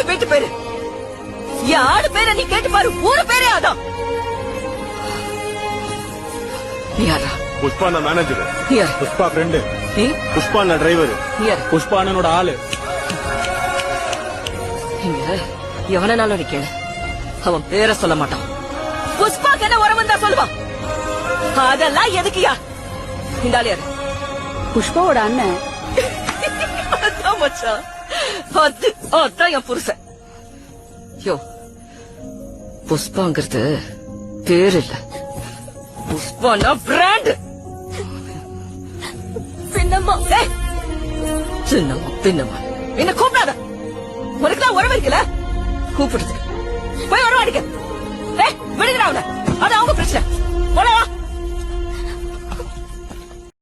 என் வீட்டு பேரு. என் ஆடு பேரை நீ கேட்டு பாரு, ஊரு பேரே அதான். யாரா? புஷ்பா நான் மேனேஜர். புஷ்பா ஃப்ரெண்டு. புஷ்பா நான் டிரைவர். புஷ்பா அண்ணனோட ஆளு. எவனாலும் நீ கேளு, அவன் பேரை சொல்ல மாட்டான். புஷ்பாக்கு என்ன உறவு தான் சொல்லுவான். அதெல்லாம் எதுக்குயா? இந்த ஆள் யாரு? புஷ்பாவோட அண்ணன். அதான் மச்சான், அதான் என் புருஷன். யோ, புஷ்பாங்கிறது பேர் இல்ல, புஷ்பானா பிராண்ட். பின்னம்மா சின்னம்மா பின்னம்மா என்ன கூப்பிடாத. உனக்கு தான் உறவு இருக்குல்ல, கூப்பிடுது போய் உறவாடிக்க. விடுங்கடா அவனை, அது அவங்க பிரச்சனை. போடா.